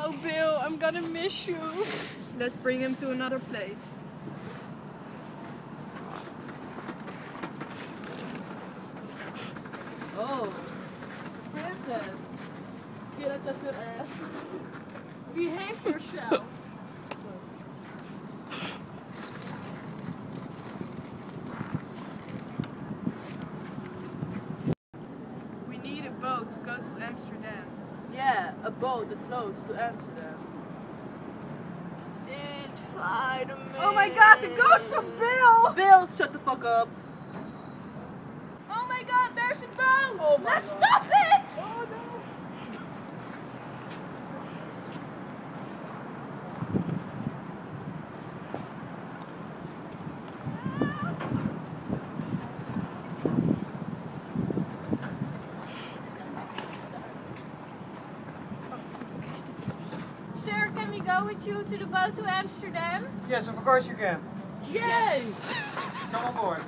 Oh, Bill, I'm gonna miss you. Let's bring him to another place. Oh, princess. Get a tattooed ass. Behave yourself. We need a boat to go to Amsterdam. Yeah, a boat that floats to Amsterdam. It's fine. Oh my god, the ghost of Bill! Bill, shut the fuck up. Oh my god, there's a boat! Oh my Let's God. stop it! Oh no. Sir, can we go with you to the boat to Amsterdam? Yes, of course you can. Yes! Come on board.